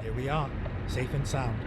Here we are, safe and sound.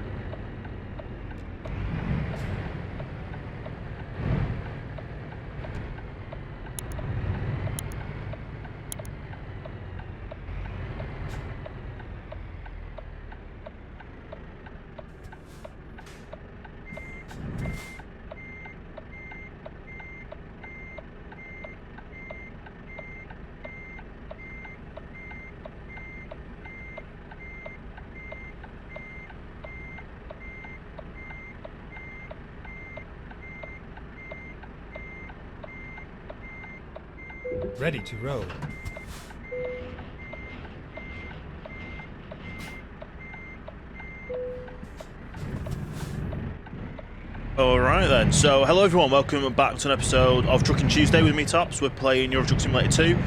Ready to roll. Alright then, so hello everyone, welcome back to an episode of Trucking Tuesday with me, Tops. We're playing Euro Truck Simulator 2.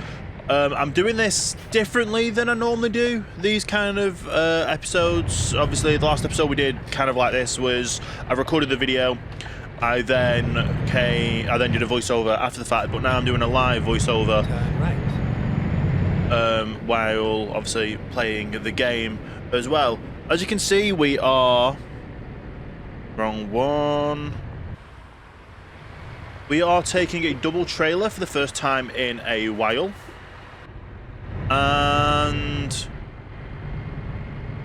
I'm doing this differently than I normally do, these kind of episodes. Obviously the last episode we did kind of like this was, I recorded the video, I then did a voiceover after the fact, but now I'm doing a live voiceover. Turn right. While obviously playing the game as well. As you can see, we are... Wrong one. We are taking a double trailer for the first time in a while. And...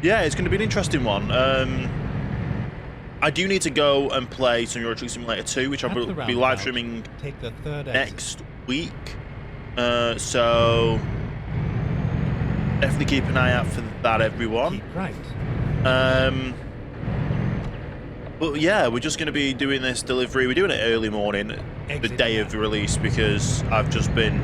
yeah, it's going to be an interesting one. I do need to go and play some Euro Truck Simulator 2, which I will be live streaming next week. So definitely keep an eye out for that, everyone. Keep right. But yeah, we're just going to be doing this delivery. We're doing it early morning, the day of the release, because I've just been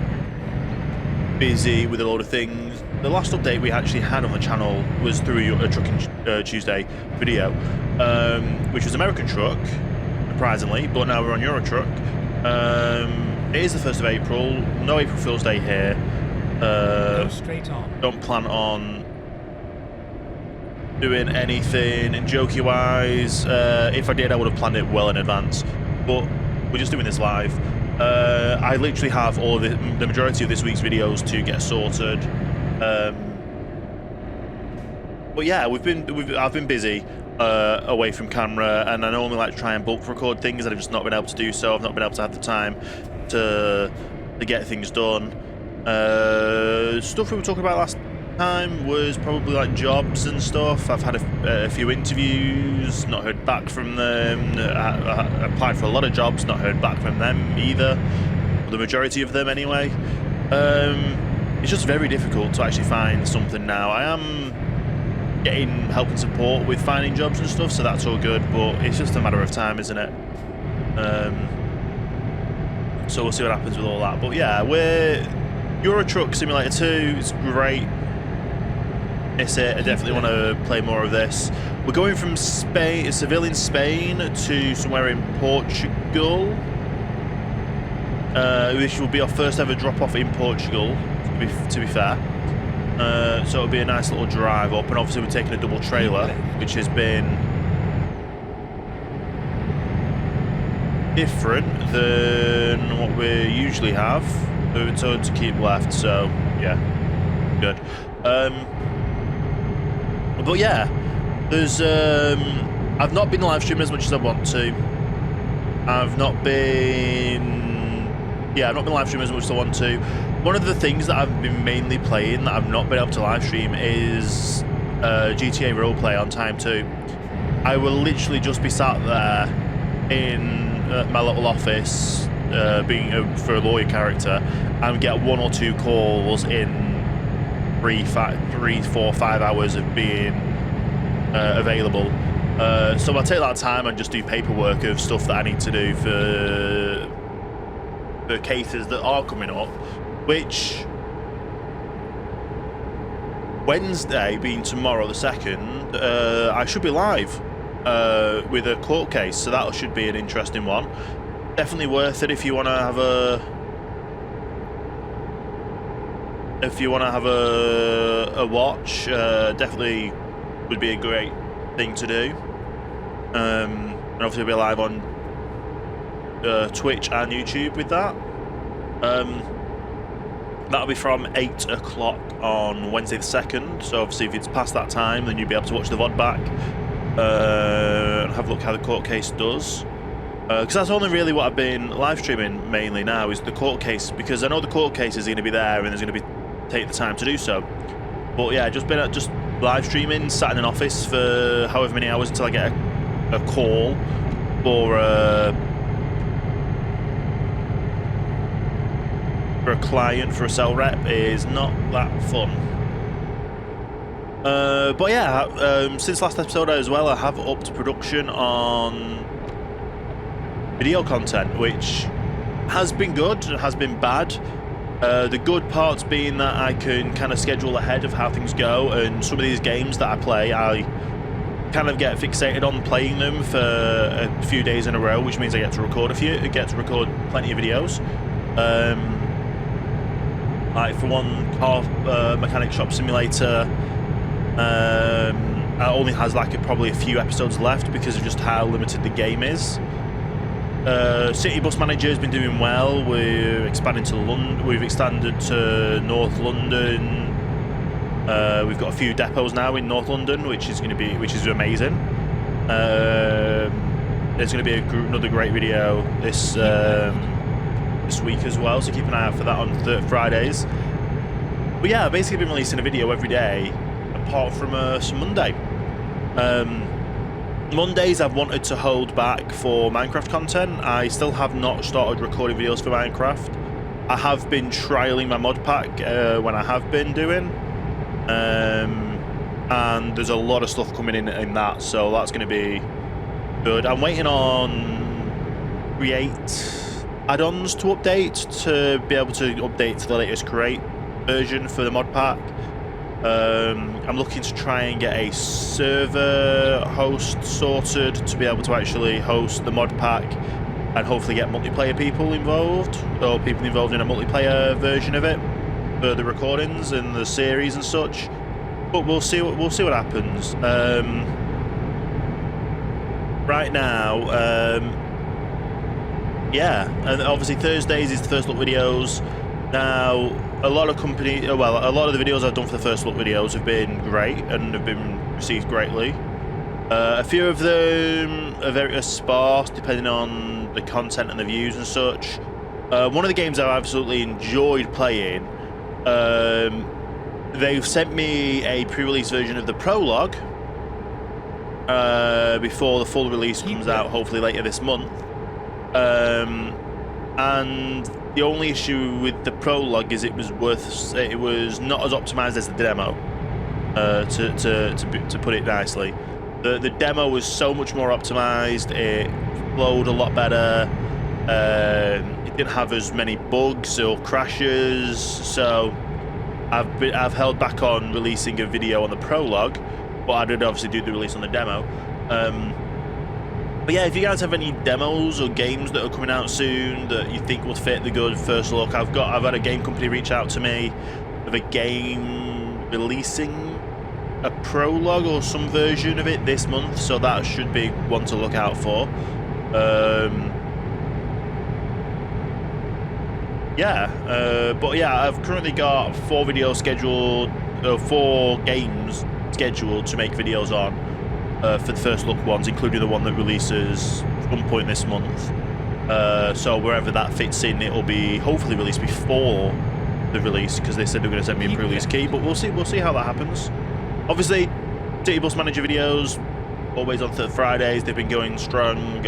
busy with a load of things. The last update we actually had on the channel was through a Trucking Tuesday video, which was American Truck, surprisingly, but now we're on Euro Truck. It is the 1st of April, no April Fool's Day here. Go straight on. Don't plan on doing anything jokey-wise. If I did, I would have planned it well in advance, but we're just doing this live. I literally have all the majority of this week's videos to get sorted. But yeah, I've been busy away from camera, and I normally like to try and bulk record things, and I've just not been able to do so. I've not been able to have the time to get things done. Stuff we were talking about last time was probably like jobs and stuff. I've had a few interviews, not heard back from them. I applied for a lot of jobs, not heard back from them either, the majority of them anyway. It's just very difficult to actually find something now. I am getting help and support with finding jobs and stuff, so that's all good, but it's just a matter of time, isn't it? So we'll see what happens with all that. But yeah, we're Euro Truck Simulator 2, it's great. It's it. I definitely want to play more of this. We're going from Spain, Seville in Spain, to somewhere in Portugal. This will be our first ever drop-off in Portugal, to be fair. So it'll be a nice little drive up, and obviously we're taking a double trailer, which has been different than what we usually have. We've been told to keep left, so yeah, good. But yeah, there's I've not been live streaming as much as I want to. I've not been live streaming as much as I want to. One of the things that I've been mainly playing that I've not been able to live stream is GTA roleplay on time 2. I will literally just be sat there in my little office, being for a lawyer character, and get 1 or 2 calls in 3, 4, 5 hours of being available. So I'll take that time and just do paperwork of stuff that I need to do for cases that are coming up, which Wednesday, being tomorrow the 2nd, I should be live with a court case, so that should be an interesting one. Definitely worth it if you want to have a watch. Definitely would be a great thing to do. And obviously we'll be live on Twitch and YouTube with that. That'll be from 8 o'clock on Wednesday the 2nd. So obviously if it's past that time, then you'll be able to watch the VOD back and have a look how the court case does. Because that's only really what I've been live streaming mainly now, is the court case, because I know the court case is going to be there and there's going to be take the time to do so. But yeah, just live streaming, sat in an office for however many hours until I get a call for a client, for a sell rep, is not that fun. But yeah, since last episode as well, I have upped production on video content, which has been good, has been bad. The good parts being that I can kind of schedule ahead of how things go, and some of these games that I play, I kind of get fixated on playing them for a few days in a row, which means I get to record plenty of videos. Like for one, car mechanic shop simulator, it only has like probably a few episodes left because of just how limited the game is. City Bus Manager has been doing well. We're expanding to London. We've expanded to North London. We've got a few depots now in North London, which is amazing. There's going to be another great video this week as well, so keep an eye out for that on Fridays. But yeah, I've basically been releasing a video every day, apart from some Monday. Mondays I've wanted to hold back for Minecraft content. I still have not started recording videos for Minecraft. I have been trialing my mod pack when I have been doing, and there's a lot of stuff coming in that, so that's going to be good. I'm waiting on Create add-ons to update, to be able to update to the latest Create version for the mod pack. I'm looking to try and get a server host sorted to be able to actually host the mod pack and hopefully get multiplayer people involved, or people involved in a multiplayer version of it for the recordings and the series and such. But we'll see what happens. Right now, yeah, and obviously Thursdays is the first look videos. Now, a lot of the videos I've done for the first look videos have been great and have been received greatly. A few of them are very sparse, depending on the content and the views and such. One of the games I've absolutely enjoyed playing, they've sent me a pre-release version of the prologue before the full release comes out, hopefully later this month. And the only issue with the prologue is it was not as optimized as the demo, to put it nicely. The demo was so much more optimized. It flowed a lot better. It didn't have as many bugs or crashes, so I've held back on releasing a video on the prologue, but I did obviously do the release on the demo. But yeah, if you guys have any demos or games that are coming out soon that you think will fit the good first look, I've had a game company reach out to me of a game releasing a prologue or some version of it this month, so that should be one to look out for. But yeah, I've currently got 4 games scheduled to make videos on. For the first look ones, including the one that releases some point this month. So wherever that fits in, it'll be hopefully released before the release, because they said they're going to send me a pre-release key, but we'll see how that happens. Obviously, City Bus Manager videos, always on Fridays, they've been going strong.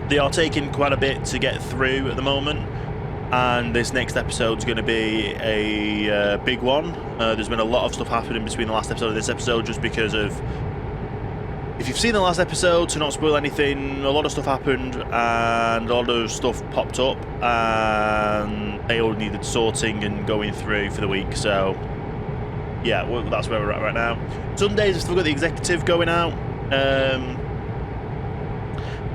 They are taking quite a bit to get through at the moment, and this next episode's going to be a big one. There's been a lot of stuff happening between the last episode and this episode, just because of, if you've seen the last episode, to not spoil anything, a lot of stuff happened and a lot of stuff popped up, and they all needed sorting and going through for the week. So yeah, that's where we're at right now. Sundays, we've still got the executive going out.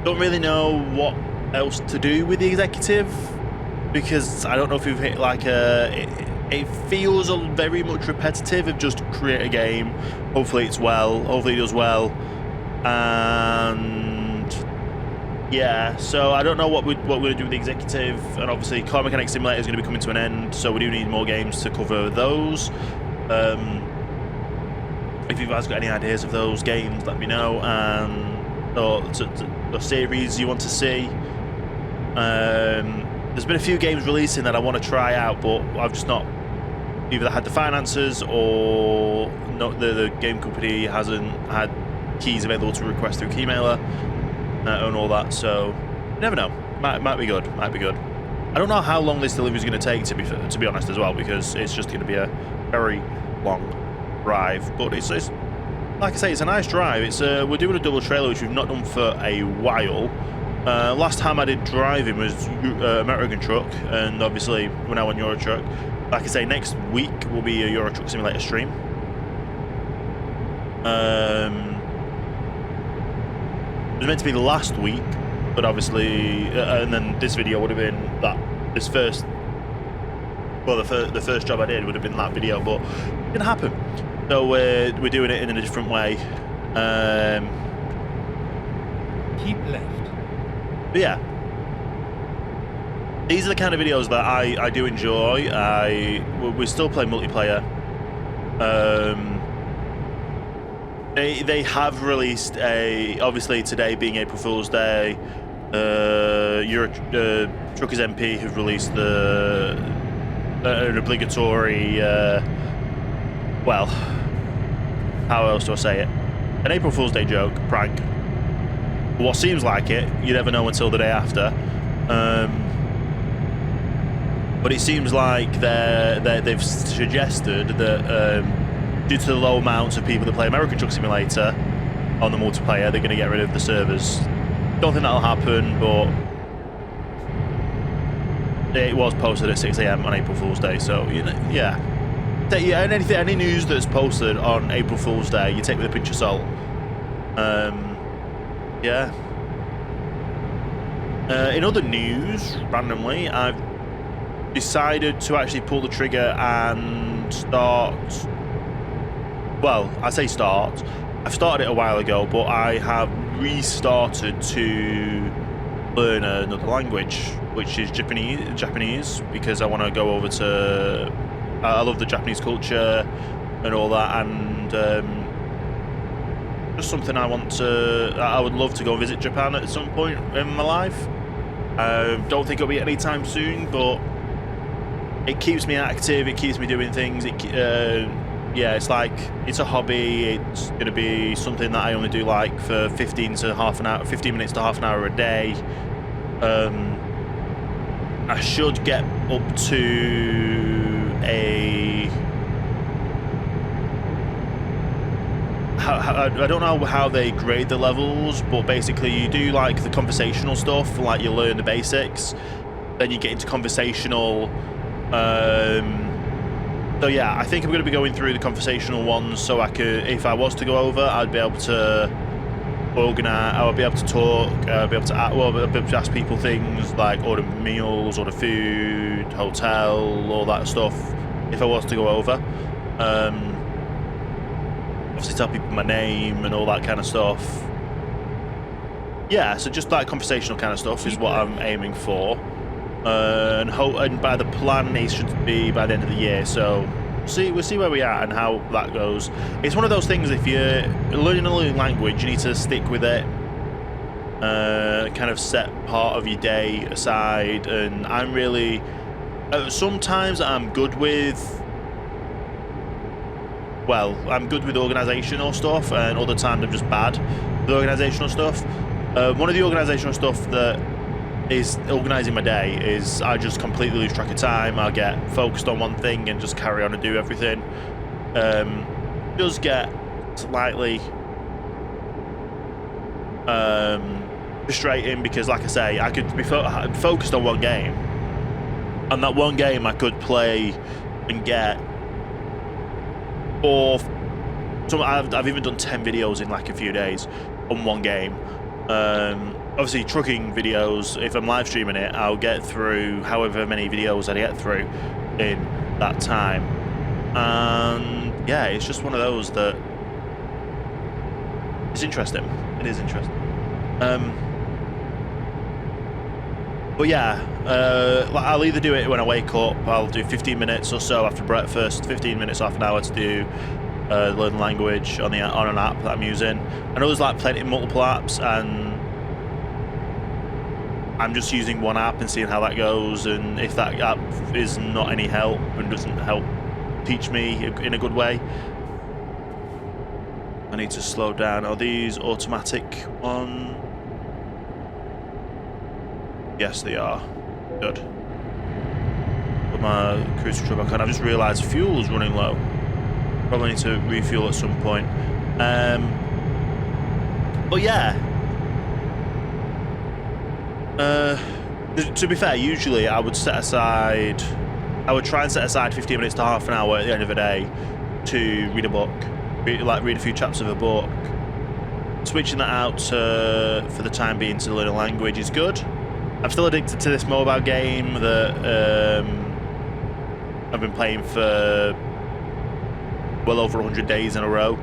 Don't really know what else to do with the executive, because I don't know if we've hit like it feels very much repetitive of just create a game, hopefully it does well, and Yeah, so I don't know what we're going to do with the executive, and obviously Car Mechanic Simulator is going to be coming to an end, so we do need more games to cover those. If you guys got any ideas of those games, let me know, or series you want to see. There's been a few games releasing that I want to try out, but I've just not either had the finances or not the game company hasn't had keys available to request through Keymailer. And all that, so you never know. Might be good. Might be good. I don't know how long this delivery is going to take, to be honest, as well, because it's just going to be a very long drive. But it's like I say, it's a nice drive. It's we're doing a double trailer, which we've not done for a while. Last time I did driving was American Truck, and obviously we're now on Euro Truck. Like I say, next week will be a Euro Truck Simulator stream. It was meant to be last week, but obviously, and then this video would have been the first job I did would have been that video, but it didn't happen. So we're doing it in a different way. Keep left. But yeah, these are the kind of videos that I do enjoy. We still play multiplayer. They have released obviously today being April Fool's Day, Truckers MP have released an obligatory, well, how else do I say it? An April Fool's Day joke, prank. What seems like it, you never know until the day after. But it seems like they've suggested that due to the low amounts of people that play American Truck Simulator on the multiplayer, they're going to get rid of the servers. Don't think that'll happen, but it was posted at 6 AM on April Fool's Day, so you know, yeah. Any news that's posted on April Fool's Day, you take with a pinch of salt. Yeah. In other news, randomly, I've decided to actually pull the trigger and start. Well, I say start. I've started it a while ago, but I have restarted to learn another language, which is Japanese, because I want to go over to. I love the Japanese culture and all that, and just something I would love to go visit Japan at some point in my life. Don't think it'll be anytime soon, but it keeps me active. It keeps me doing things. Yeah, it's like it's a hobby. It's going to be something that I only do like for 15 minutes to half an hour a day. I should get up to I don't know how they grade the levels, but basically you do like the conversational stuff, like you learn the basics, then you get into conversational. So yeah, I think I'm going to be going through the conversational ones, so I could, if I was to go over, I'd be able to organise, I would be able to talk, I'd be able to ask people things like order meals, order food, hotel, all that stuff, if I was to go over. Obviously tell people my name and all that kind of stuff. Yeah, so just like conversational kind of stuff is what I'm aiming for. And by the plan, it should be by the end of the year. So we'll see where we are and how that goes. It's one of those things. If you're learning a new language, you need to stick with it. Kind of set part of your day aside. And I'm really sometimes I'm good with. Well, I'm good with organisational stuff, and other times I'm just bad with organisational stuff. One of the organisational stuff that is organising my day is I just completely lose track of time. I'll get focused on one thing and just carry on and do everything. Does get slightly frustrating because, like I say, I could be focused on one game, and that one game I could play and get. Or I've even done 10 videos in like a few days on one game. Obviously trucking videos, if I'm live streaming it, I'll get through however many videos I get through in that time. And yeah, it's just one of those that it's interesting. It is interesting. But yeah, I'll either do it when I wake up. I'll do 15 minutes or so after breakfast, 15 minutes, half an hour to do learn language on an app that I'm using. I know there's like plenty of multiple apps, and I'm just using one app and seeing how that goes. And if that app is not any help and doesn't help teach me in a good way, I need to slow down. Are these automatic on? Yes, they are. Good. Put my cruise control back on. I've just realised fuel's running low. Probably need to refuel at some point. But yeah. To be fair, usually I would try and set aside 15 minutes to half an hour at the end of the day to read a book. Read a few chapters of a book. Switching that out for the time being to learn a language is good. I'm still addicted to this mobile game that I've been playing for well over 100 days in a row,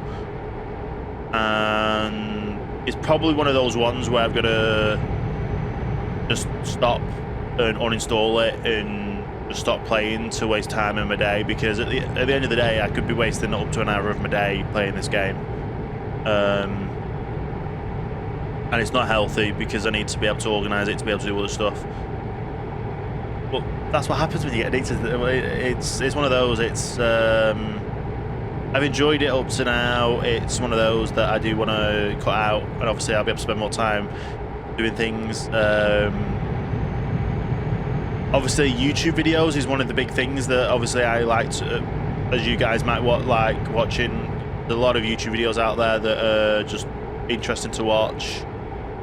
and it's probably one of those ones where I've got to just stop and uninstall it and just stop playing to waste time in my day, because at the end of the day I could be wasting up to an hour of my day playing this game. And it's not healthy because I need to be able to organise it to be able to do other stuff. But that's what happens when you get addicted. It's one of those. I've enjoyed it up to now. It's one of those that I do want to cut out, and obviously I'll be able to spend more time doing things. Obviously, YouTube videos is one of the big things that obviously I like to, as you guys might like watching. There's a lot of YouTube videos out there that are just interesting to watch.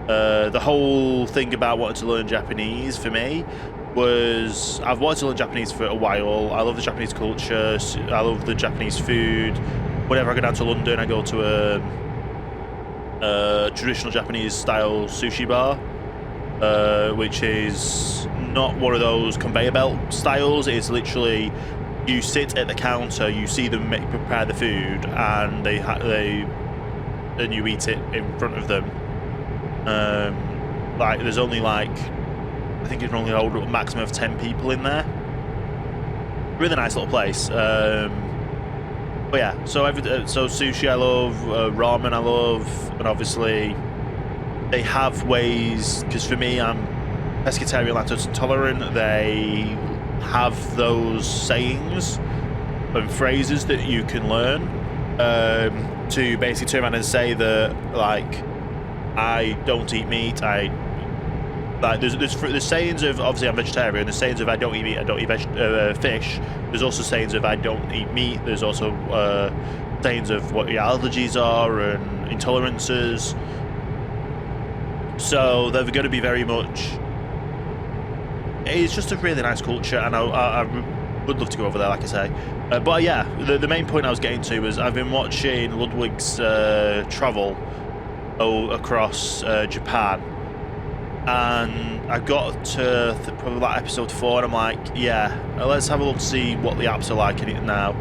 The whole thing about wanting to learn Japanese for me was I've wanted to learn Japanese for a while. I love the Japanese culture. I love the Japanese food. Whenever I go down to London, I go to a traditional Japanese style sushi bar, which is not one of those conveyor belt styles. It's literally you sit at the counter, you see them prepare the food, and and you eat it in front of them. Like there's only like I think it can only hold a maximum of 10 people in there. Really nice little place. But yeah, so sushi I love, ramen I love, and obviously they have ways, because for me I'm pescatarian, lactose intolerant. They have those sayings and phrases that you can learn to basically turn around and say that, like, I don't eat meat. There's sayings of, obviously I'm vegetarian. There's sayings of I don't eat meat. I don't eat fish. There's also sayings of I don't eat meat. There's also sayings of what your allergies are and intolerances. So they're going to be very much. It's just a really nice culture, and I would love to go over there, like I say. But yeah, the main point I was getting to was I've been watching Ludwig's travel across Japan, and I got to probably like episode 4, and I'm like, yeah, let's have a look to see what the apps are like in it now.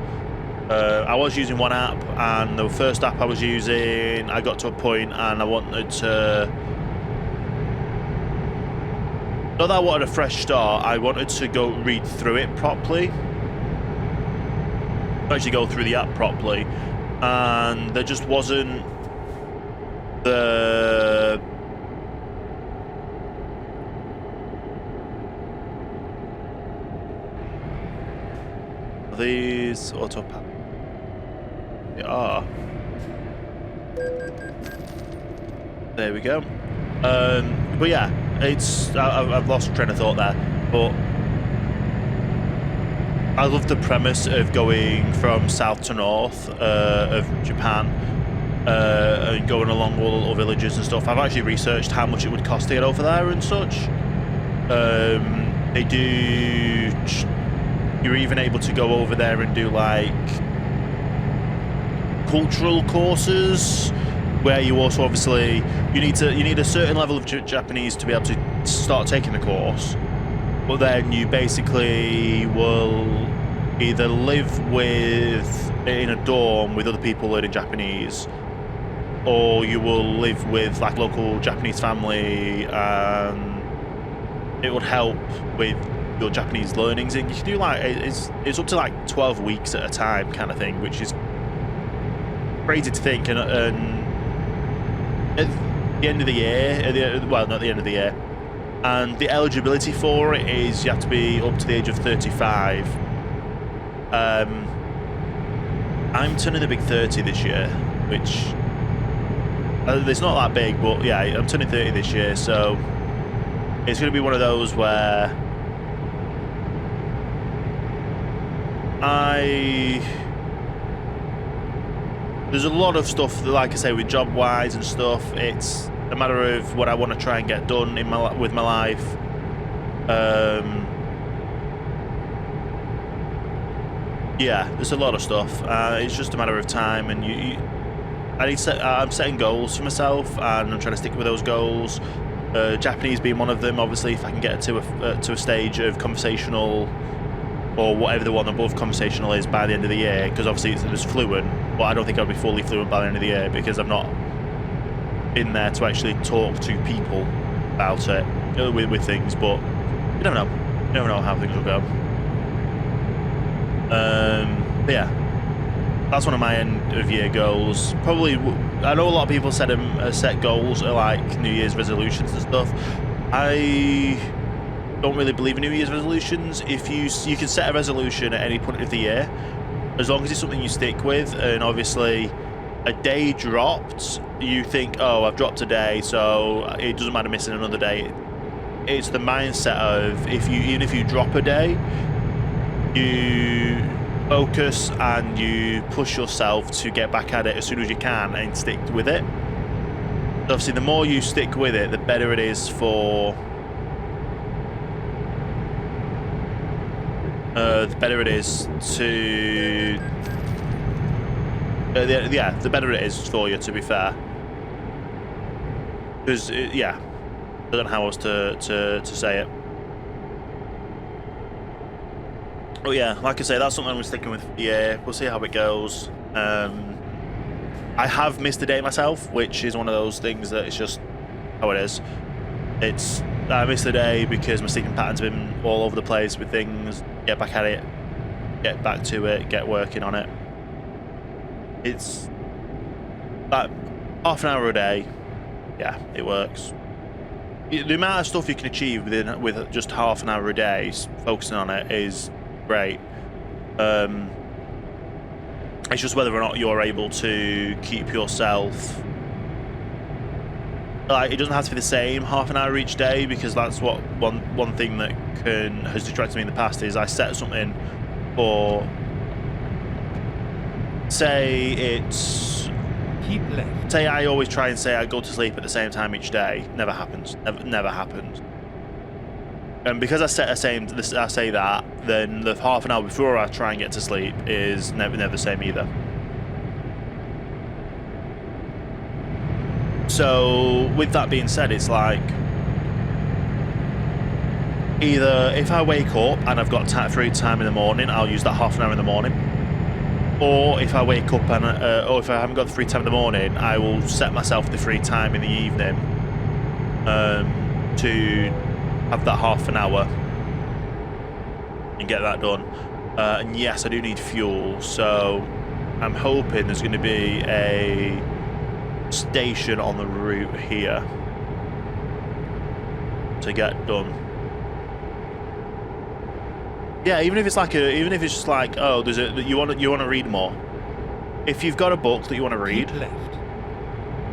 I was using one app, and the first app I was using, I got to a point and I wanted to, not that I wanted a fresh start, I wanted to go read through it properly, actually go through the app properly, and there just wasn't these autopilot. They are. There we go. But yeah, I've lost train of thought there. But I love the premise of going from south to north of Japan. And going along all the little villages and stuff. I've actually researched how much it would cost to get over there and such. They do. You're even able to go over there and do like cultural courses, where you also obviously you need a certain level of Japanese to be able to start taking the course. But then you basically will either live in a dorm with other people learning Japanese, or you will live with like local Japanese family and it would help with your Japanese learnings, and you can do like it's up to like 12 weeks at a time kind of thing, which is crazy to think. And at the end of the year, well, not the end of the year, and the eligibility for it is you have to be up to the age of 35. I'm turning the big 30 this year, which it's not that big, but yeah, I'm turning 30 this year, so it's going to be one of those where there's a lot of stuff that, like I say, with job wise and stuff, it's a matter of what I want to try and get done in with my life. Yeah, there's a lot of stuff. It's just a matter of time, and I'm setting goals for myself, and I'm trying to stick with those goals. Japanese being one of them. Obviously, if I can get to a stage of conversational, or whatever the one above conversational is by the end of the year, because obviously it's fluent, but I don't think I'll be fully fluent by the end of the year because I'm not in there to actually talk to people about it with things. But you never know. You never know how things will go. But yeah, that's one of my end of year goals. Probably, I know a lot of people set goals like New Year's resolutions and stuff. I don't really believe in New Year's resolutions. If you can set a resolution at any point of the year, as long as it's something you stick with. And obviously, a day dropped, you think, oh, I've dropped a day, so it doesn't matter missing another day. It's the mindset of even if you drop a day, you focus and you push yourself to get back at it as soon as you can and stick with it. Obviously, the more you stick with it, the better it is for. The better it is to. Yeah, the better it is for you. To be fair, because yeah, I don't know how else to say it. Oh yeah, like I say, that's something I'm sticking with. Yeah, we'll see how it goes. I have missed a day myself, which is one of those things that it's just how it is. I missed a day because my sleeping pattern's been all over the place with things. Get back at it, get back to it, get working on it. It's like half an hour a day. Yeah, it works. The amount of stuff you can achieve with just half an hour a day, focusing on it, is great. It's just whether or not you're able to keep yourself. Like, it doesn't have to be the same half an hour each day, because that's what one thing that has distracted me in the past is I set something for, say it's keep left. Say I always try and say I go to sleep at the same time each day. Never happens. Never happens. And because I say that, then the half an hour before I try and get to sleep is never the same either. So with that being said, it's like either if I wake up and I've got free time in the morning, I'll use that half an hour in the morning. Or if I wake up and or if I haven't got the free time in the morning, I will set myself the free time in the evening to have that half an hour and get that done. And yes, I do need fuel, so I'm hoping there's going to be a station on the route here to get done. Yeah, even if it's just like, oh, you want to read more. If you've got a book that you want to read,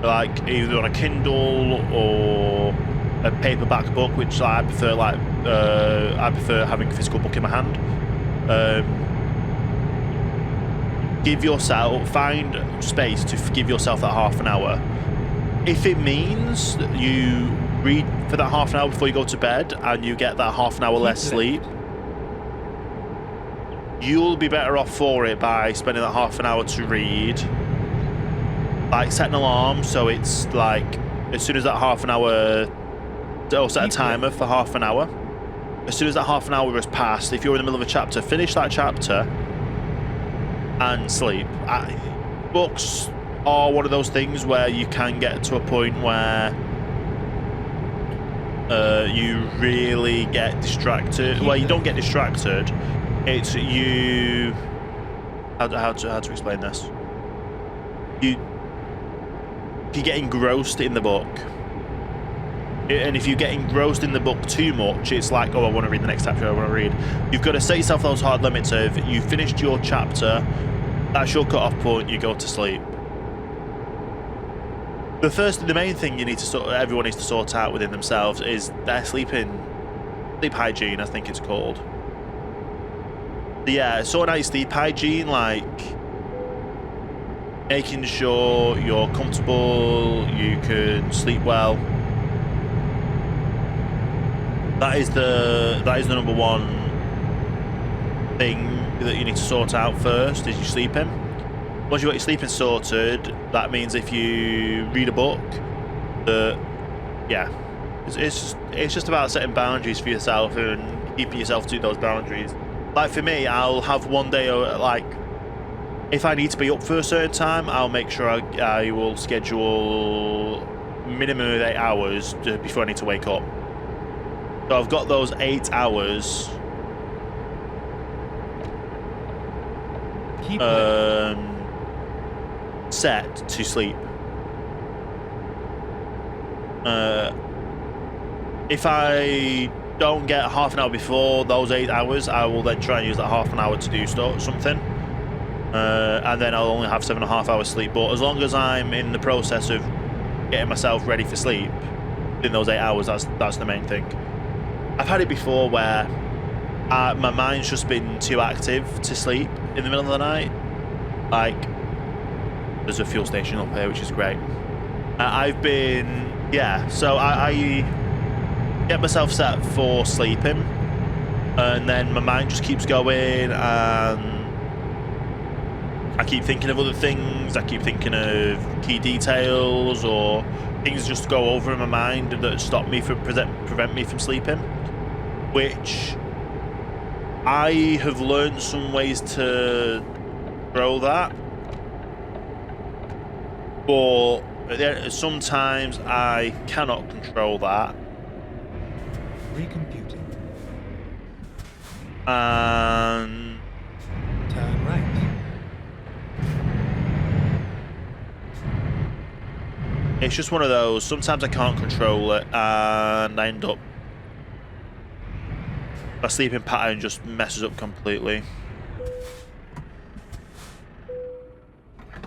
like either on a Kindle or a paperback book, which I prefer, I prefer having a physical book in my hand. Find space to give yourself that half an hour. If it means that you read for that half an hour before you go to bed and you get that half an hour less sleep, you'll be better off for it by spending that half an hour to read. Like, set an alarm so it's like as soon as that half an hour, or set a timer for half an hour. As soon as that half an hour has passed, if you're in the middle of a chapter, finish that chapter and sleep. Books are one of those things where you can get to a point where you really get distracted. Well, you don't get distracted. It's you. How to explain this? You get engrossed in the book, and if you get engrossed in the book too much, it's like, oh, I want to read the next chapter. I want to read. You've got to set yourself those hard limits of you finished your chapter. That's your cut-off point. You go to sleep. The main thing you need to everyone needs to sort out within themselves is their sleep hygiene, I think it's called. So yeah, sorting out your sleep hygiene, like making sure you're comfortable, you can sleep well. That is the number one thing that you need to sort out first, is your sleeping. Once you've got your sleeping sorted, that means if you read a book, yeah, it's just about setting boundaries for yourself and keeping yourself to those boundaries. Like for me, I'll have one day, like, if I need to be up for a certain time, I'll make sure I will schedule minimum of 8 hours before I need to wake up. So I've got those 8 hours. Set to sleep. If I don't get half an hour before those 8 hours, I will then try and use that half an hour to do something, and then I'll only have 7.5 hours sleep. But as long as I'm in the process of getting myself ready for sleep in those 8 hours, that's the main thing. I've had it before where my mind's just been too active to sleep in the middle of the night. Like, there's a fuel station up here, which is great. So I get myself set for sleeping, and then my mind just keeps going, and I keep thinking of other things. I keep thinking of key details or things just go over in my mind that stop me from prevent me from sleeping, which I have learned some ways to grow that. But sometimes I cannot control that. Recomputing. And Turn right. it's just one of those. Sometimes I can't control it, and I end up, my sleeping pattern just messes up completely.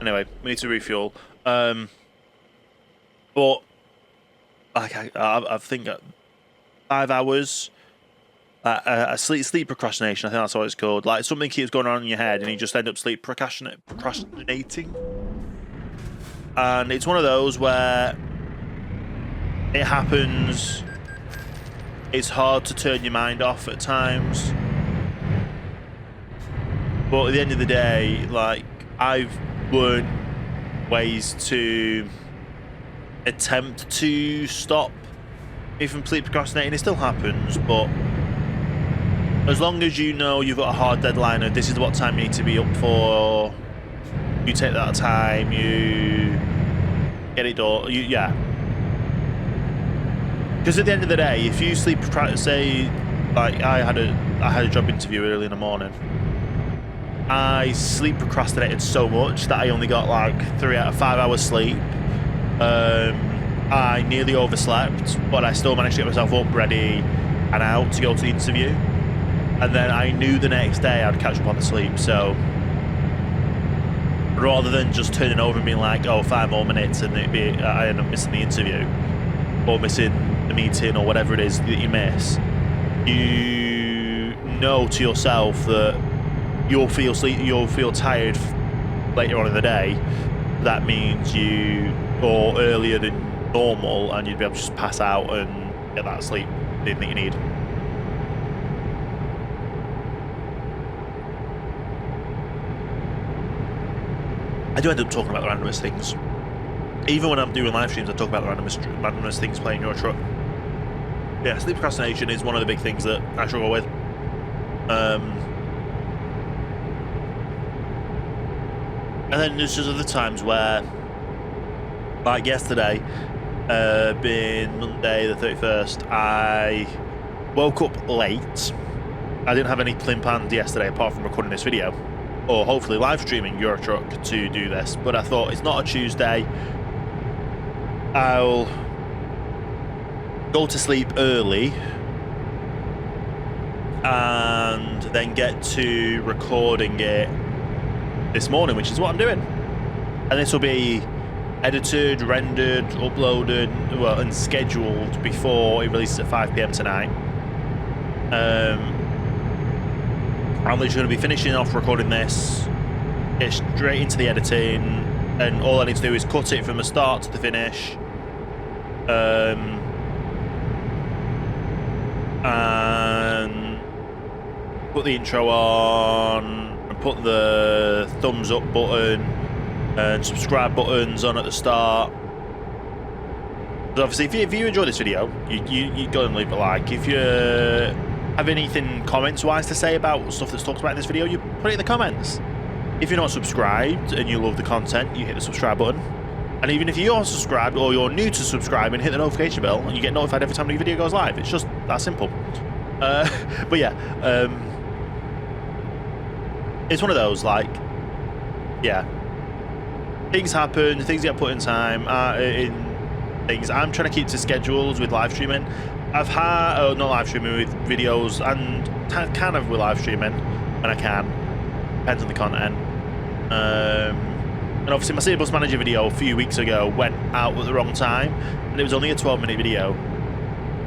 Anyway, we need to refuel. But like I think 5 hours. Sleep procrastination. I think that's what it's called. Like something keeps going on in your head, and you just end up sleep procrastinating. And it's one of those where it happens. It's hard to turn your mind off at times. But at the end of the day, like, I've learned ways to attempt to stop me from sleep procrastinating. It still happens, but as long as you know you've got a hard deadline and this is what time you need to be up for, you take that time, you get it done. Yeah. Because at the end of the day, if you sleep, say, like I had a job interview early in the morning. I sleep procrastinated so much that I only got like 3 out of 5 hours sleep. I nearly overslept, but I still managed to get myself up, ready, and out to go to the interview. And then I knew the next day I'd catch up on the sleep. So rather than just turning over and being like, oh, 5 more minutes, and I end up missing the interview or missing the meeting or whatever it is that you miss, you know to yourself that you'll feel tired later on in the day. That means or earlier than normal, and you'd be able to just pass out and get that sleep that you need. I do end up talking about the randomest things. Even when I'm doing live streams, I talk about the randomest things playing your truck. Yeah, sleep procrastination is one of the big things that I struggle with. And then there's just other times where, like yesterday, being Monday the 31st, I woke up late. I didn't have anything planned yesterday apart from recording this video, or hopefully live streaming Euro Truck to do this, but I thought it's not a Tuesday. I'll go to sleep early and then get to recording it this morning, which is what I'm doing. And this will be edited, rendered, uploaded, well, and scheduled before it releases at 5 PM tonight. I'm literally going to be finishing off recording this, get straight into the editing, and all I need to do is cut it from the start to the finish. And put the intro on, and put the thumbs up button and subscribe buttons on at the start. So obviously, if you enjoy this video, you go and leave a like. If you have anything comments-wise to say about stuff that's talked about in this video, you put it in the comments. If you're not subscribed and you love the content, you hit the subscribe button. And even if you're subscribed or you're new to subscribing, hit the notification bell and you get notified every time a new video goes live. It's just that simple. But yeah, it's one of those, like, yeah, things happen, things get put in time, in things. I'm trying to keep to schedules with live streaming. I've had, not live streaming, with videos, and kind of with live streaming when I can. Depends on the content. And obviously my City Bus Manager video a few weeks ago went out at the wrong time, and it was only a 12-minute video.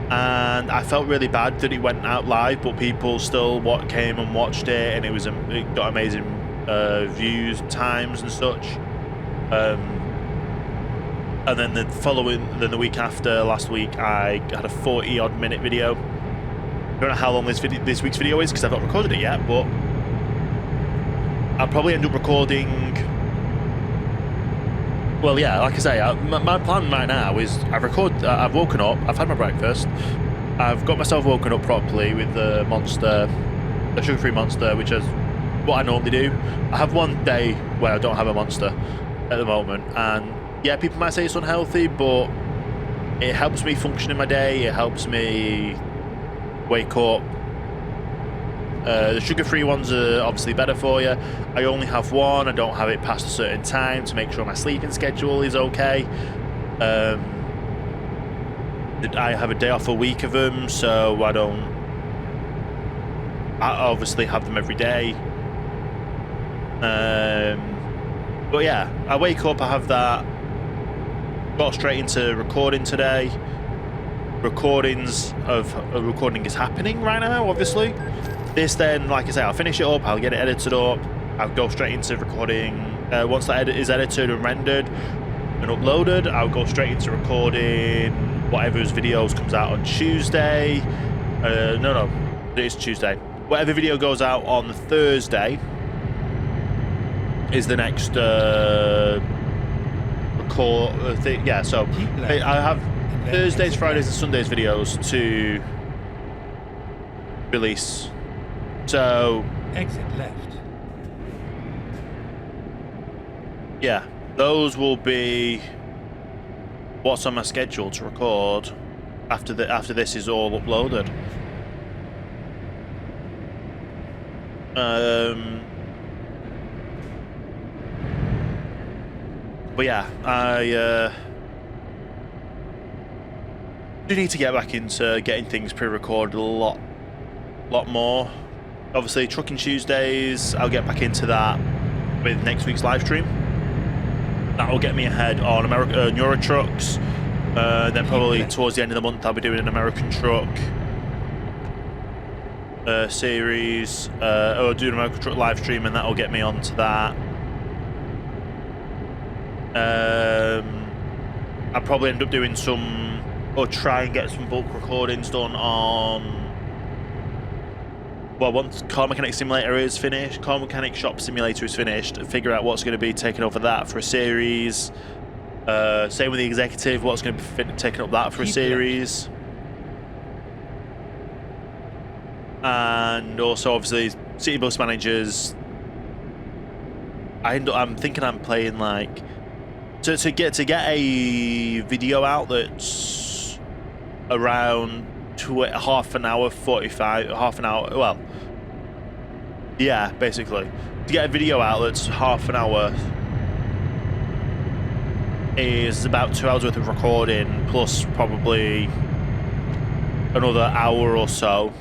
And I felt really bad that it went out live, but people still came and watched it, and it got amazing views, times, and such. And then the week after, last week, I had a 40-odd minute video. I don't know how long this week's video is because I've not recorded it yet, but I'll probably end up recording. Well, yeah, like I say, my plan right now is I've woken up, I've had my breakfast, I've got myself woken up properly with the Monster, the sugar-free Monster, which is what I normally do. I have one day where I don't have a Monster at the moment, and yeah, people might say it's unhealthy, but it helps me function in my day, it helps me wake up. The sugar-free ones are obviously better for you. I only have one. I don't have it past a certain time to make sure my sleeping schedule is okay. I have a day off a week of them, so I obviously have them every day. But yeah, I wake up, I have that. Got straight into recording today. Recording is happening right now, obviously. This then, like I say, I'll finish it up, I'll get it edited up, I'll go straight into recording. Once that is edited and rendered and uploaded, I'll go straight into recording whatever's videos comes out on Tuesday. No, it is Tuesday. Whatever video goes out on Thursday is the next record thing. Yeah, so I have Thursdays, Fridays, and Sundays videos to release. So Exit left. Yeah, those will be what's on my schedule to record after this is all uploaded. But yeah, I do need to get back into getting things pre-recorded a lot more. Obviously, Trucking Tuesdays, I'll get back into that with next week's live stream. That'll get me ahead on Euro Trucks. Then probably towards the end of the month, I'll be doing an American Truck series. Or doing an American Truck live stream, and that'll get me onto that. I'll probably end up doing some, or try and get some bulk recordings done on. Well, once Car Mechanic Simulator is finished, Car Mechanic Shop Simulator is finished, figure out what's going to be taking over that for a series. Same with the Executive, what's going to be taking up that for a series. And also, obviously, City Bus Managers. I'm thinking I'm playing like to get a video out that's around half an hour, 45, half an hour. Well, yeah, basically to get a video out that's half an hour is about 2 hours worth of recording plus probably another hour or so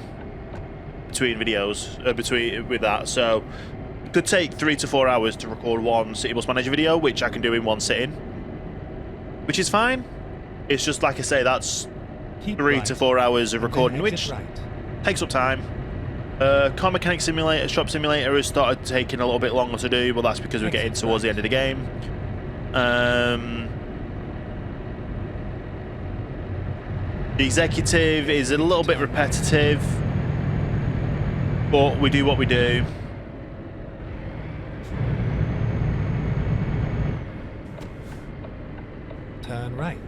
between videos with that. So it could take 3 to 4 hours to record one City Bus Manager video, which I can do in one sitting, which is fine. It's just like I say, that's 3 to 4 hours of recording, which takes up time. Car Mechanic Simulator, Shop Simulator has started taking a little bit longer to do, but that's because we're getting towards the end of the game. The Executive is a little bit repetitive, but we do what we do. Turn right.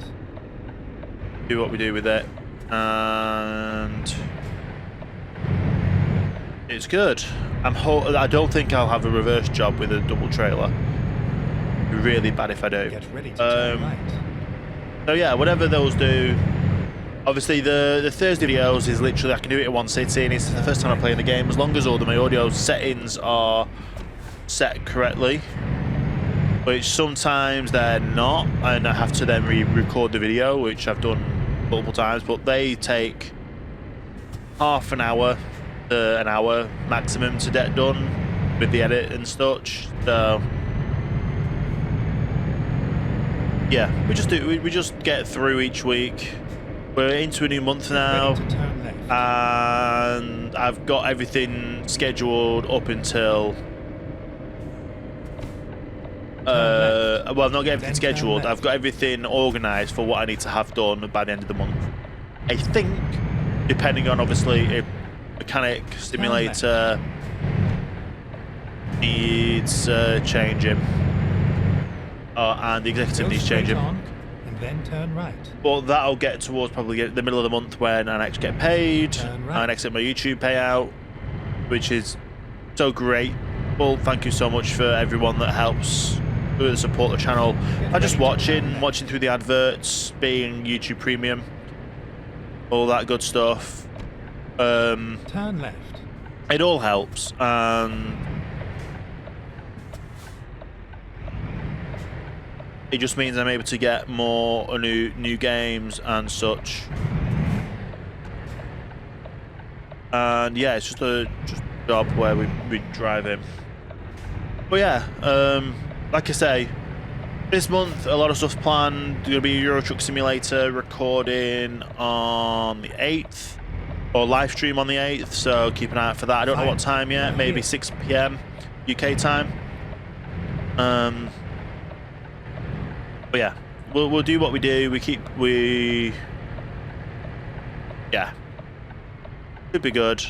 Do what we do with it, and it's good. I don't think I'll have a reverse job with a double trailer. It'd be really bad if I do. Get ready to turn right. So yeah, whatever those do. Obviously, the Thursday videos is literally I can do it in one sitting. It's the first time I'm playing the game. As long as all of my audio settings are set correctly, which sometimes they're not, and I have to then re-record the video, which I've done multiple times. But they take half an hour to an hour maximum to get done with the edit and such. So yeah, we just get through each week. We're into a new month now, and I've got everything scheduled up until well, not get everything scheduled. I've got everything organised for what I need to have done by the end of the month. I think, depending on obviously a mechanic simulator needs changing, and the executive needs changing. Then turn right. But that'll get towards probably the middle of the month when I next get paid, right. I next get my YouTube payout, which is so great. Well, thank you so much for everyone that helps support the channel. I'm just watching through the adverts, being YouTube Premium, all that good stuff. Turn left. It all helps, and it just means I'm able to get more new games and such. And yeah, it's just a job where we drive in. But yeah, like I say, this month a lot of stuff's planned. There's gonna be a Euro Truck Simulator recording on the 8th, or live stream on the 8th. So keep an eye out for that. I don't know what time yet. Maybe 6 PM UK time. But yeah, we'll do what we do. Yeah, should be good.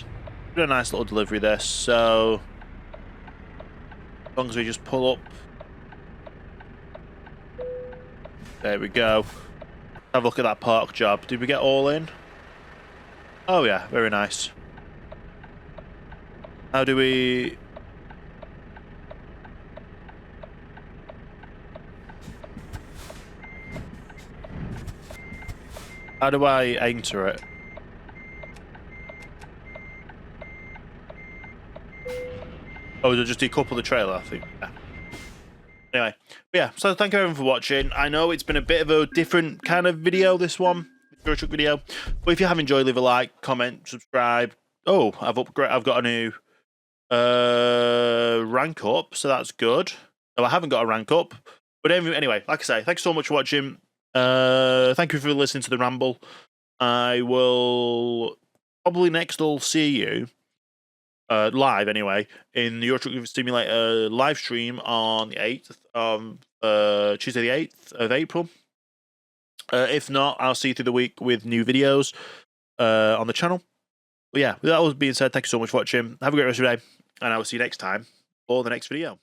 Do a nice little delivery this. So as long as we just pull up, there we go. Have a look at that park job. Did we get all in? Oh yeah, very nice. How do we? How do I enter it? Oh, did I just decouple the trailer, I think. Yeah. Anyway, yeah, so thank you everyone for watching. I know it's been a bit of a different kind of video, this one, Euro Truck video. But if you have enjoyed, leave a like, comment, subscribe. Oh, I've got a new rank up, so that's good. No, I haven't got a rank up. But anyway, like I say, thanks so much for watching. Thank you for listening to the ramble. I will probably next I'll see you live anyway in the Euro Truck Simulator live stream on the 8th, Tuesday the 8th of April. If not, I'll see you through the week with new videos on the channel. But yeah, with that all being said, thank you so much for watching. Have a great rest of your day, and I will see you next time for the next video.